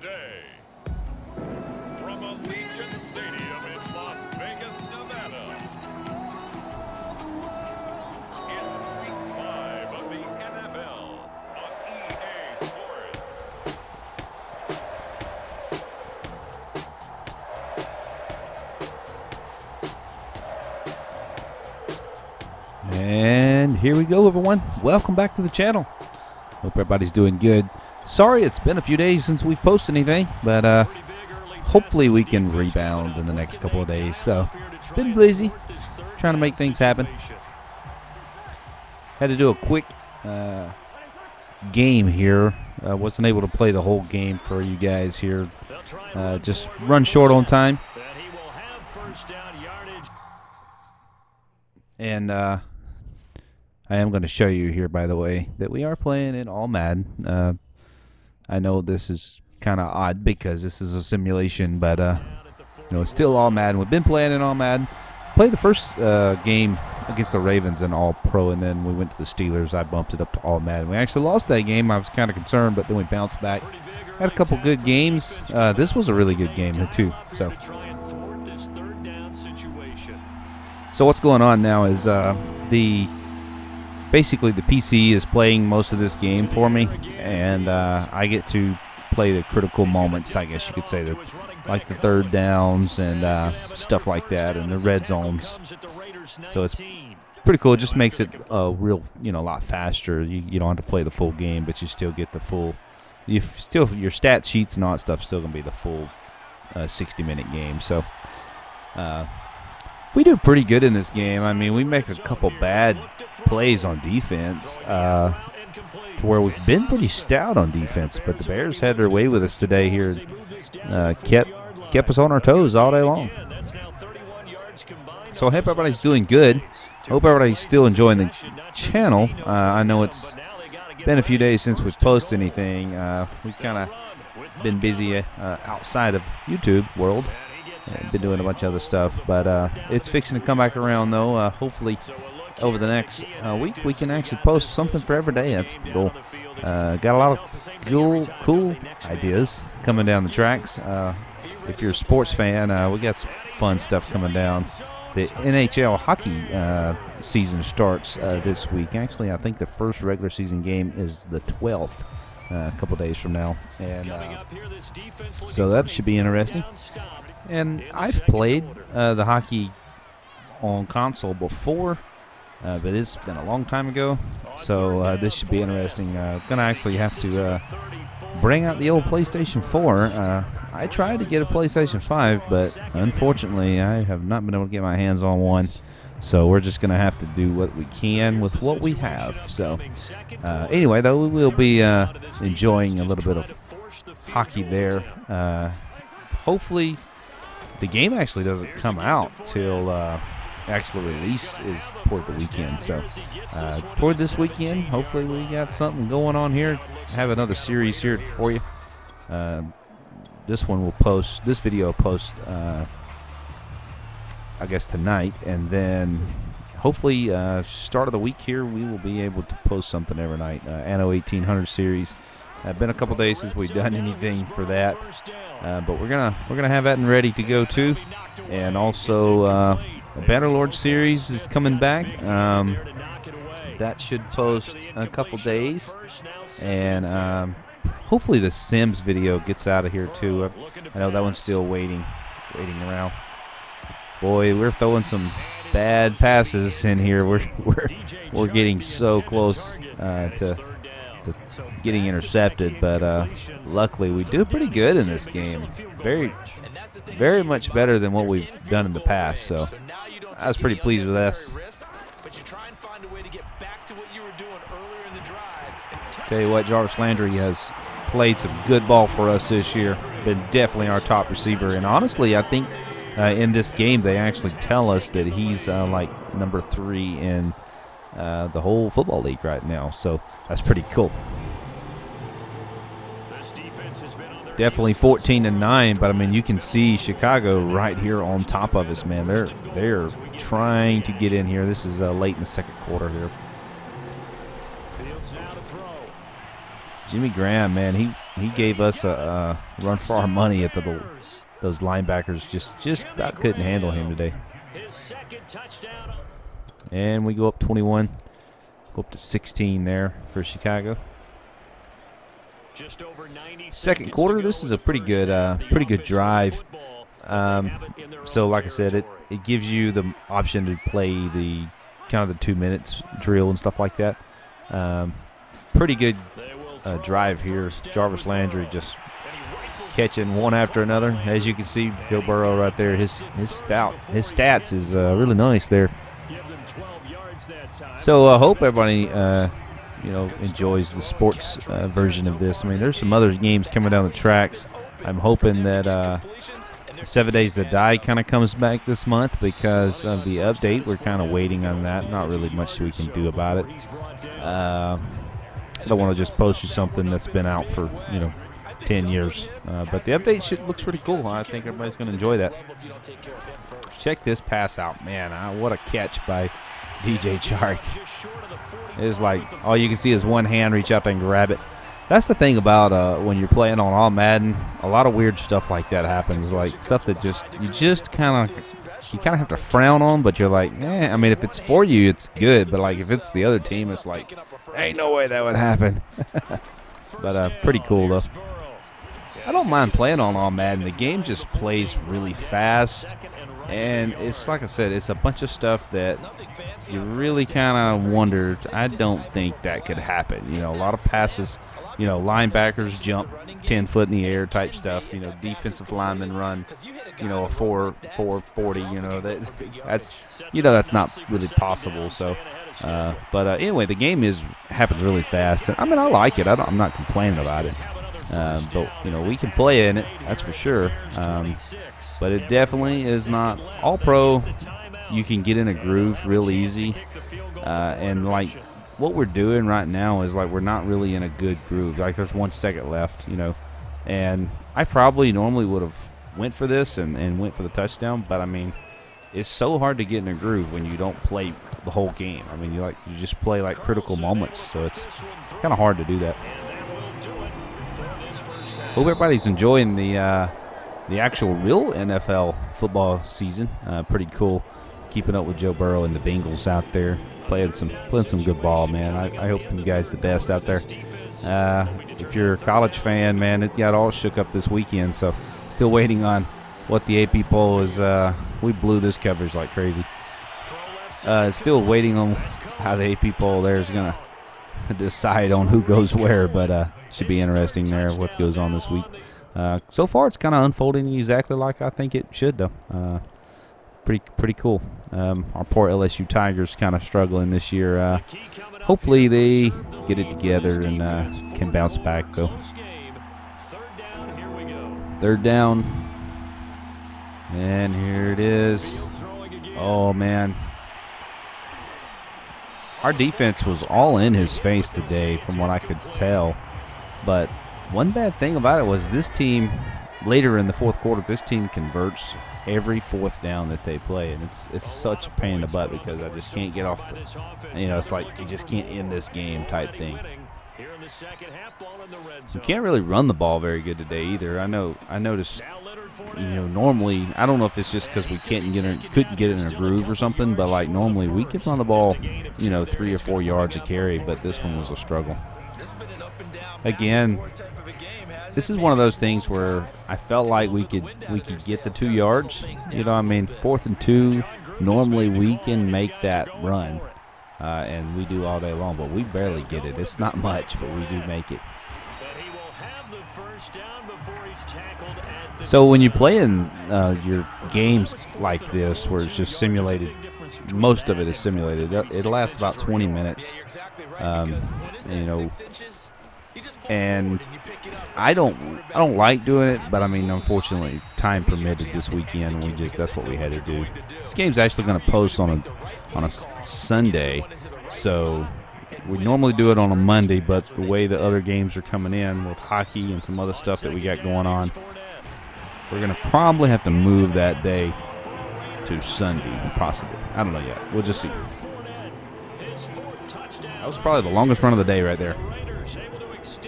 today, from Allegiant Stadium in Las Vegas, Nevada, it's Week 5 of the NFL on EA Sports. And here we go, everyone. Welcome back to the channel. Hope everybody's doing good. Sorry it's been a few days since we've posted anything, but hopefully we can rebound in the next couple of days. So, been busy trying to make things happen. Had to do a quick game here. Wasn't able to play the whole game for you guys here. Just run short on time. And I am going to show you here, by the way, that we are playing in all Madden. I know this is kind of odd because this is a simulation, but it's still all Madden. We've been playing in all Madden. Played the first game against the Ravens in all pro, and then we went to the Steelers. I bumped it up to all Madden. We actually lost that game. I was kind of concerned, but then we bounced back. Had a couple good games. This was a really good game here too. So what's going on now is basically the PC is playing most of this game for me, and I get to play the critical moments, I guess you could say, like the third downs and stuff like that, and the red zones. So it's pretty cool. It just makes it a lot faster. You don't have to play the full game, but you still get the full. Your stat sheets and all that stuff still gonna be the full 60-minute game. So. We do pretty good in this game. I mean, we make a couple bad plays on defense to where we've been pretty stout on defense, but the Bears had their way with us today here. Kept us on our toes all day long. So I hope everybody's doing good. Hope everybody's still enjoying the channel. I know it's been a few days since we've posted anything. We've kind of been busy outside of YouTube world. Been doing a bunch of other stuff, but it's fixing to come back around, though. Hopefully, over the next week, we can actually post something for every day. That's the goal. Got a lot of cool ideas coming down the tracks. If you're a sports fan, we got some fun stuff coming down. The NHL hockey season starts this week. Actually, I think the first regular season game is the 12th. A couple days from now, and so that should be interesting. And I've played the hockey on console before, but it's been a long time ago, so this should be interesting. Gonna actually have to bring out the old PlayStation 4. I tried to get a PlayStation 5, but unfortunately I have not been able to get my hands on one. So we're just going to have to do what we can with what we have. So anyway, though, we will be enjoying a little bit of hockey there. Hopefully the game actually doesn't come out till actual release is toward the weekend. So toward this weekend, hopefully we got something going on here. Have another series here for you. This video will post I guess tonight, and then hopefully start of the week here we will be able to post something every night. Anno 1800 series. Been a couple days since we've done anything for that, but we're gonna have that ready to go too. And also the Bannerlord series is coming back. That should post in a couple days, and hopefully the Sims video gets out of here too. I know that one's still waiting around. Boy, we're throwing some bad passes in here. We're getting so close to getting intercepted, but luckily we do pretty good in this game. Very, very much better than what we've done in the past. So I was pretty pleased with this. Tell you what, Jarvis Landry has played some good ball for us this year. Been definitely our top receiver, and honestly, I think. In this game, they actually tell us that he's like number 3 in the whole football league right now. So that's pretty cool. Definitely 14-9, but I mean you can see Chicago right here on top of us, man. They're trying to get in here. This is late in the second quarter here. Jimmy Graham, man, he gave us a run for our money at those linebackers. Just about couldn't handle him today. And we go up 21. Go up to 16 there for Chicago. Second quarter, this is a pretty good drive. So like I said, it gives you the option to play the kind of the 2 minutes drill and stuff like that. Pretty good drive here. Jarvis Landry just catching one after another. As you can see, Joe Burrow right there, his stats is really nice there. So I hope everybody enjoys the sports version of this. I mean, there's some other games coming down the tracks. I'm hoping that 7 Days to Die kind of comes back this month because of the update. We're kind of waiting on that. Not really much we can do about it. I don't want to just post you something that's been out for 10 years. But the update looks pretty cool. I think everybody's going to enjoy that. Check this pass out, man. What a catch by DJ Chark. It's like all you can see is one hand reach up and grab it. That's the thing about when you're playing on all Madden. A lot of weird stuff like that happens, like stuff that you kind of have to frown on, but you're like, I mean, if it's for you, it's good, but like if it's the other team, it's like, ain't no way that would happen. But pretty cool though. I don't mind playing on all Madden. The game just plays really fast. And it's like I said, it's a bunch of stuff that you really kind of wondered. I don't think that could happen. A lot of passes, linebackers jump 10 foot in the air type stuff. Defensive linemen run, a 4.40. That's not really possible. So, anyway, the game happens really fast. I mean, I like it. I'm not complaining about it. But we can play in it, that's for sure. But it definitely is not all pro. You can get in a groove real easy. And like what we're doing right now is like we're not really in a good groove. Like there's 1 second left, And I probably normally would have went for this and went for the touchdown. But I mean, it's so hard to get in a groove when you don't play the whole game. I mean, you just play like critical moments. So it's kind of hard to do that. Hope everybody's enjoying the actual real NFL football season. Pretty cool, keeping up with Joe Burrow and the Bengals out there, playing some good ball, man. I hope you guys the best out there. If you're a college fan, man, it got all shook up this weekend. So still waiting on what the AP poll is. We blew this coverage like crazy. Still waiting on how the AP poll there is gonna decide on who goes where, but should be interesting there what goes on this week. So far it's kind of unfolding exactly like I think it should though. Pretty cool. Our poor LSU Tigers kind of struggling this year. Hopefully they get it together and can bounce back though. Third down, and here it is. Oh man, our defense was all in his face today from what I could tell. But one bad thing about it was this team, later in the fourth quarter, this team converts every fourth down that they play. And it's such a pain in the butt because I just can't get off it's like you just can't end this game type thing. You can't really run the ball very good today either. I noticed, normally, I don't know if it's just because we couldn't get in a groove or something, but like normally we could run the ball, 3 or 4 yards a carry, but this one was a struggle. Again, this is one of those things where I felt like we could get the 2 yards. 4th and 2, normally we can make that run, and we do all day long, but we barely get it. It's not much, but we do make it. So when you play in your games like this where it's just simulated, most of it is simulated. It'll last about 20 minutes, and I don't like doing it, but I mean, unfortunately, time permitted this weekend. That's what we had to do. This game's actually going to post on a Sunday, so we normally do it on a Monday, but the way the other games are coming in with hockey and some other stuff that we got going on, we're going to probably have to move that day to Sunday, possibly. I don't know yet. We'll just see. That was probably the longest run of the day right there.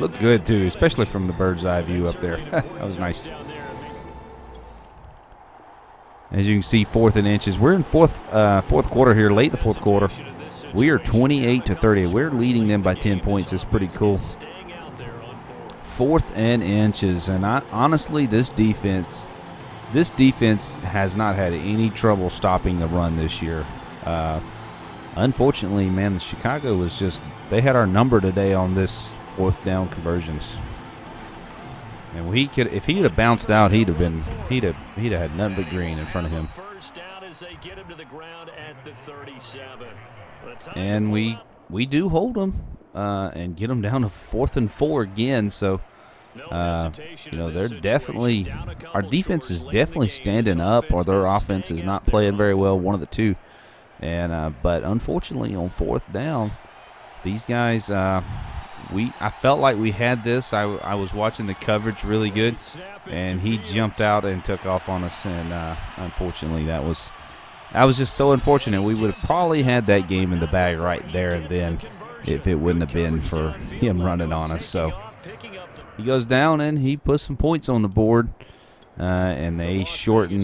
Looked good, too, especially from the bird's eye view up there. That was nice. As you can see, 4th and inches. We're in fourth quarter here, late in the 4th quarter. We are 28-30. We're leading them by 10 points. It's pretty cool. 4th and inches. And honestly, this defense has not had any trouble stopping the run this year. Unfortunately, man, Chicago was they had our number today on this 4th down conversions. And if he would have bounced out, he'd have had nothing but green in front of him. And we do hold them and get them down to 4th and 4 again. So, they're definitely, our defense is definitely standing up, or their offense is not playing very well, one of the two. And but unfortunately, on 4th down, these guys, I felt like we had this. I was watching the coverage really good, and he jumped out and took off on us. And unfortunately, that was just so unfortunate. We would have probably had that game in the bag right there and then if it wouldn't have been for him running on us. So he goes down and he puts some points on the board, and they shorten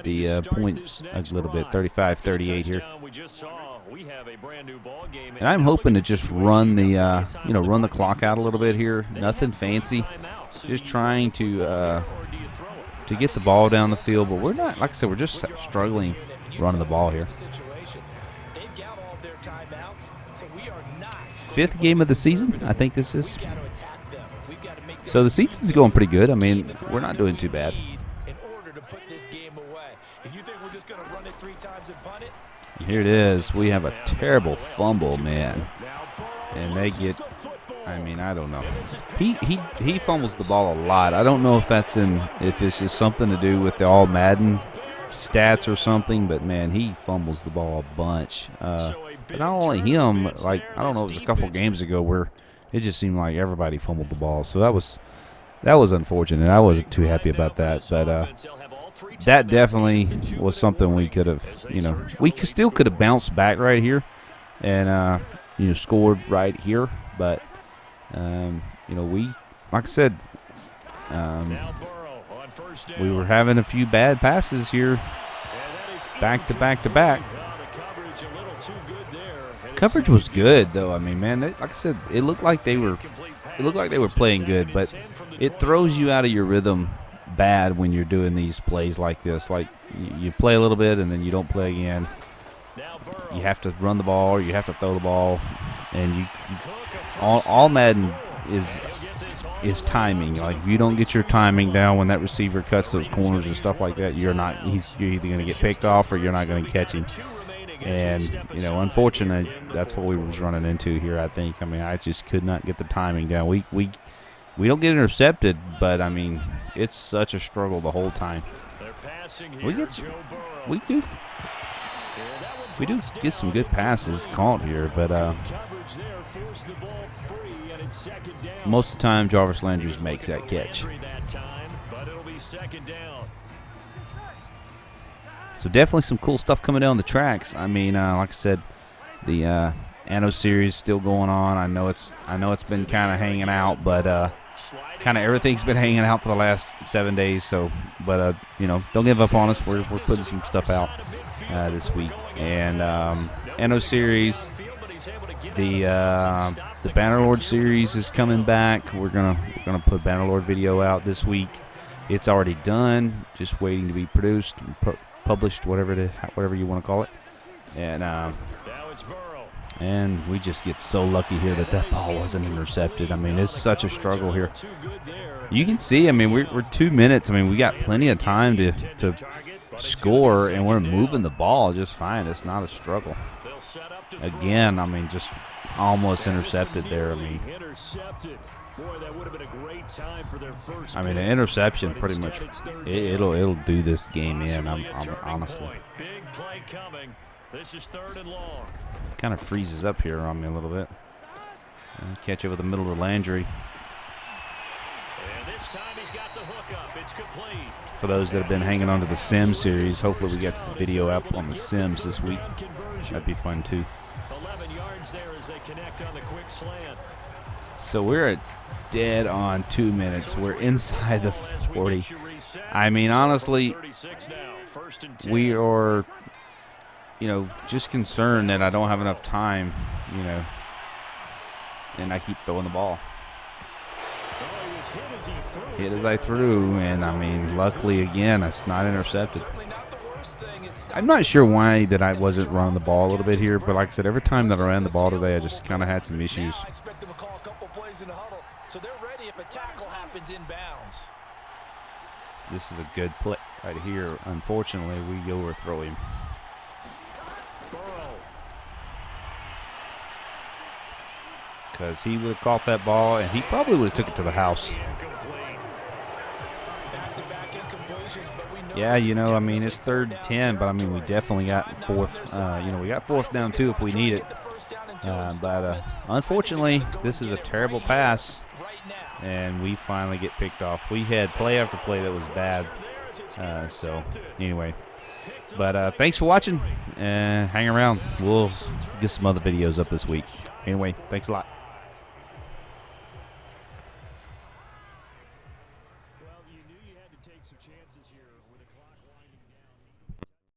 the points a little bit, 35-38 here. And I'm hoping to just run the clock out a little bit here. Nothing fancy, just trying to get the ball down the field. But we're not, like I said, we're just struggling running the ball here. 5th game of the season, I think this is. So the season's going pretty good. I mean, we're not doing too bad. Here it is. We have a terrible fumble, man. And they get, I mean, I don't know. He fumbles the ball a lot. I don't know if it's just something to do with the all Madden stats or something, but man, he fumbles the ball a bunch. But not only him, like, I don't know, it was a couple games ago where it just seemed like everybody fumbled the ball. So that was unfortunate. I wasn't too happy about that, but that definitely was something we could have, we still could have bounced back right here and, scored right here. But, we, like I said, we were having a few bad passes here, back to back to back. Coverage was good, though. I mean, man, like I said, it looked like they were playing good, but it throws you out of your rhythm bad when you're doing these plays like this. Like, you play a little bit and then you don't play again. You have to run the ball or you have to throw the ball, and all Madden is timing. Like, if you don't get your timing down when that receiver cuts those corners and stuff like that, you're either going to get picked off or you're not going to catch him. And, unfortunately, that's what we was running into here, I think. I mean, I just could not get the timing down. We don't get intercepted, but, I mean, it's such a struggle the whole time. We do get some good passes caught here, but most of the time Jarvis Landry makes that catch. So definitely some cool stuff coming down the tracks. I mean, like I said, the Anno series still going on. I know it's been kind of hanging out, but kind of everything's been hanging out for the last 7 days. So, but don't give up on us. We're putting some stuff out this week. And Anno series, the Bannerlord series is coming back. We're gonna put Bannerlord video out this week. It's already done, just waiting to be produced and published, whatever you want to call it. And we just get so lucky here that ball wasn't intercepted. I mean, it's such a struggle here. You can see, I mean, we're 2 minutes. I mean, we got plenty of time to score, and we're moving the ball just fine. It's not a struggle. Again, I mean, just almost intercepted there. I mean, an interception pretty much it'll do this game in. I'm honestly. This is 3rd and long. Kind of freezes up here on me a little bit. Catch over the middle of Landry. And this time he's got the hook up. It's complete. For those that have been hanging on to the Sims series, hopefully we get the video up on the Sims this week. That'd be fun too. 11 yards there as they connect on the quick slant. So we're at dead on 2 minutes. We're inside the 40. I mean, honestly, we are, just concerned that I don't have enough time, and I keep throwing the ball. Hit as I threw, and I mean, luckily again, it's not intercepted. I'm not sure why that I wasn't running the ball a little bit here, but like I said, every time that I ran the ball today, I just kind of had some issues. This is a good play right here. Unfortunately, we overthrow him. Because he would have caught that ball, and he probably would have took it to the house. Yeah, I mean, it's 3rd and 10, but I mean, we definitely got fourth. We got 4th down too if we need it. But unfortunately, this is a terrible pass, and we finally get picked off. We had play after play that was bad. So anyway, but thanks for watching, and hang around. We'll get some other videos up this week. Anyway, thanks a lot. Well, you knew you had to take some chances here.